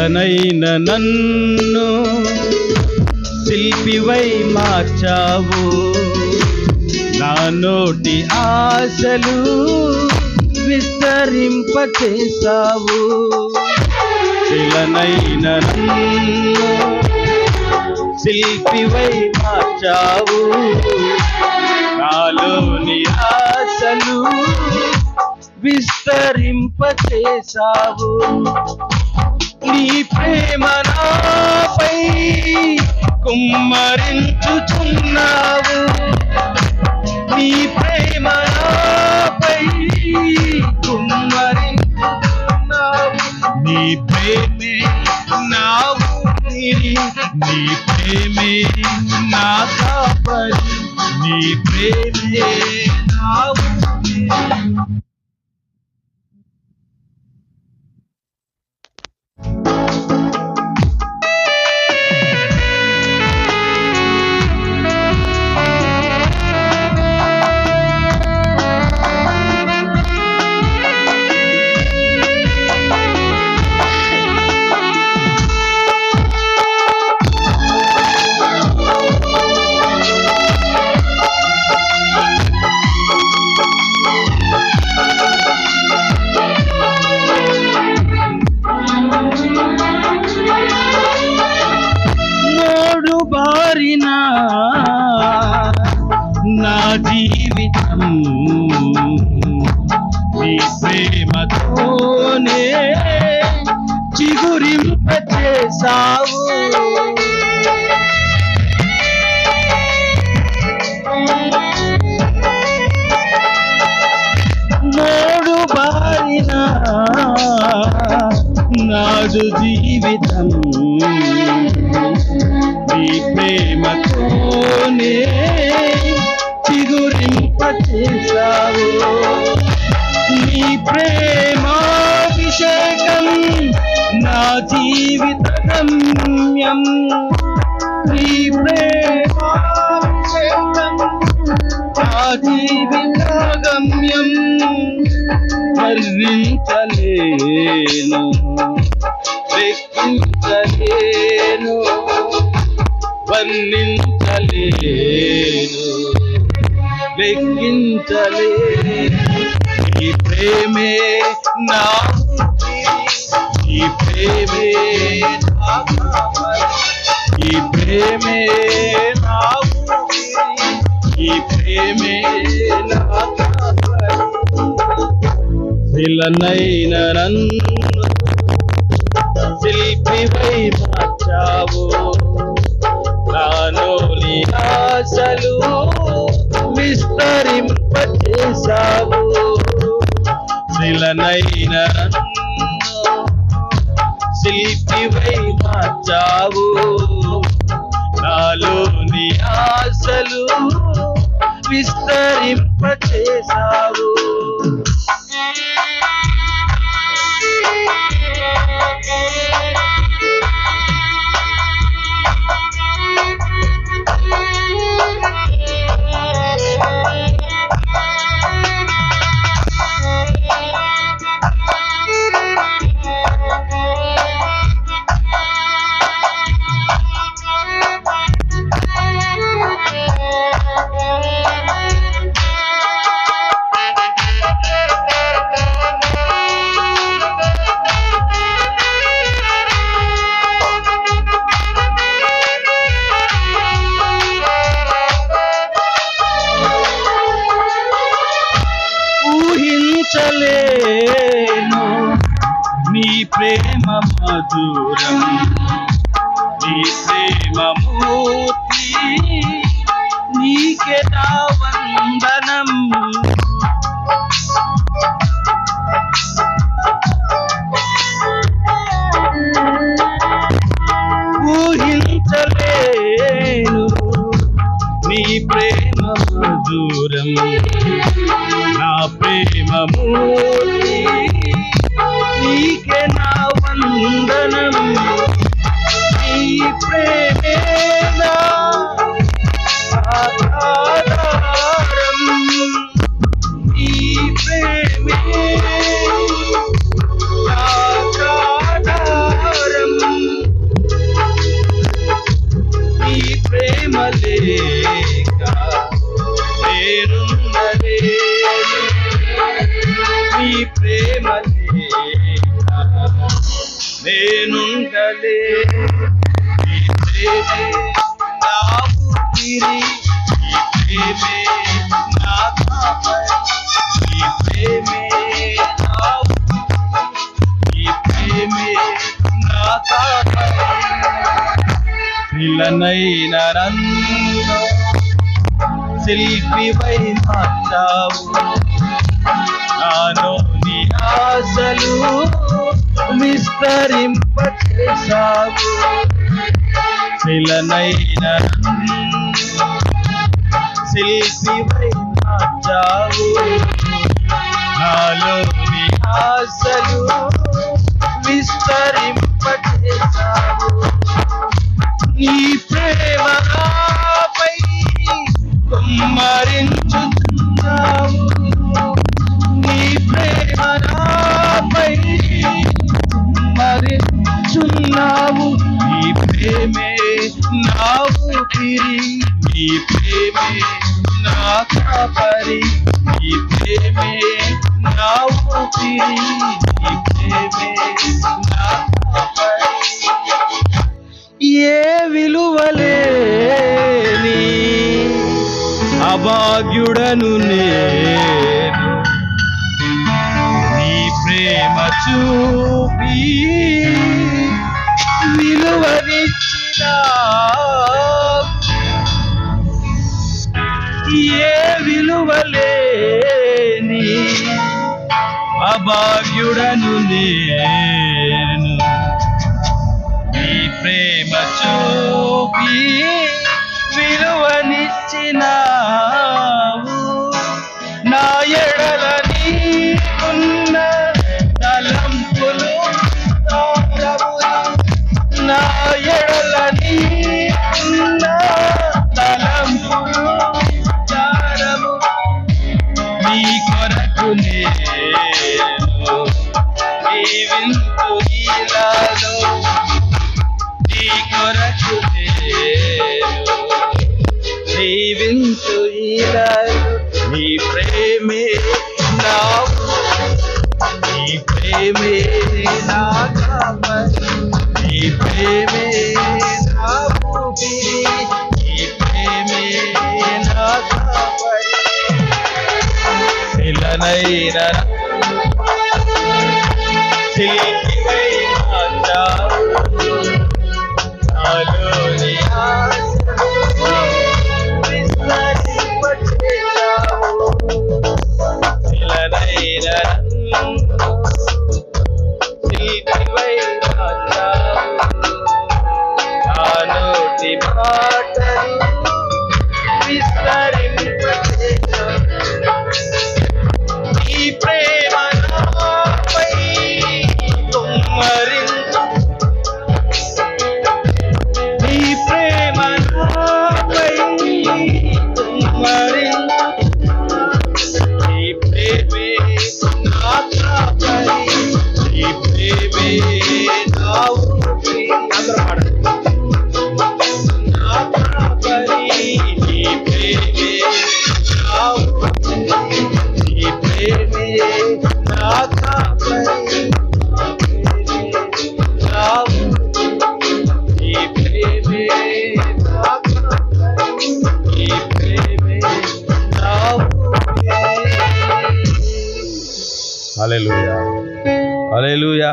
శిలనైన నన్ను శిల్పివై మార్చావు, నా నోటి ఆశలు విస్తరింపచేసావు. శిలనైన నన్ను శిల్పివై మార్చావు, నాలోని ఆశలు విస్తరింపచేసావు. నీ ప్రేమ నాపై కుమ్మరించుచున్నావు, నీ ప్రేమ నాపై కుమ్మరించుచున్నావు. నీ ప్రేమే నా ఊపిరి, నీ ప్రేమే నా కాపరి, నీ ప్రేమే నా ఊపిరి. నా జీవితం నీ ప్రేమతోనే చిగురింపచేసావు. మోడు బారిన నాడు జీవితం నీ ప్రేమతోనే చిగురింపచేసావు. నీ ప్రేమాభిషేకం నా జీవిత గమ్యం, నీ ప్రేమాభిషేకం నా జీవిత గమ్యం. వర్ణించలేను, లెక్కించలేను, వర్ణించలేను, లెక్కించలేను. ఈ ప్రేమే నా ఊపిరి, ఈ ప్రేమే నా కాపరి, ఈ ప్రేమే నా ఊపిరి, ఈ ప్రేమే నా కాపరి. శిలనైన నన్ను శిల్పివై మార్చావు, నాలోని ఆశలు విస్తరింపచేసావు. శిలనైన నన్ను శిల్పివై మార్చావు, నాలోని ఆశలు విస్తరింపచేసావు. ఊహించలేను నీ ప్రేమ మధురం, నీ ప్రేమ మూర్తి, నీకే నా వందనం. ఊహించలేను నీ ప్రేమ మధురం, నా ప్రేమ మూర్తి, నీకే నా వందనం. నీ ప్రేమే నా ఆధారం, నీ ప్రేమే నా ఆధారం. నేనుండలే నీ ప్రేమే నా ఊపిరి నీ ప్రేమే నా కాపరి నీ ప్రేమే నా నీ ప్రేమే నా కాపరి పిల్లనైన నన్ను శిల్పివై మార్చావు నాలో నీ ఆశలు విస్తరింపచేశావు శిలనైన శిల్పివై మార్చావు నాలో నీ ఆశలు విస్తరింపచేశావు నీ ప్రేమ నాపై కుమ్మరించుచున్నావు నీ ప్రేమ నాపై కుమ్మరించున్నావు నీ ప్రేమే నా ఊపిరి నీ ప్రేమే నా కాపరి నీ ప్రేమే నా ఊపిరి నీ ప్రేమే నా కాపరి ఏ విలువలేని అభాగ్యుడను నేను నీ ప్రేమ చూపి విలువనిచ్చిన ఏ విలువలేని అభాగ్యుడను నేను నీ ప్రేమ చూపి విలువనిచ్చినావు నా ఎడల నీకున్న తలంపులు తారములు నా ఎడల నీకున్న తలంపులు తారములు నీ కొరకు నేను జీవించు ఈలలో నీ కొరకు నేను జీవించు ఈలలో నీ ప్రేమే నా నీ ప్రేమే నా కాపరి నీ ప్రేమే నా ఊపిరి నీ ప్రేమే నా కాపరి శిలనైన శిల్పివై మార్చావు నాలోని ఆశలు విస్తరింపచేశావు శిలనైన శిల్పివై మార్చావు నా నోటి మాటలు విస్తరింపచేశావు నీ ప్రేమ నాపై కుమ్మరించు నీ ప్రేమ నాపై కుమ్మరించు నీ ప్రేమే నా కాపరి నీ ప్రేమే నా ఊపిరి అందరూ పాడండి నా కాపరి నీ ప్రేమే నా ఊపిరి నీ ప్రేమే నా కాపరి నా నీ ప్రేమే నా కాపరి నీ ప్రేమే నా ఊపిరి హల్లెలూయా హల్లెలూయా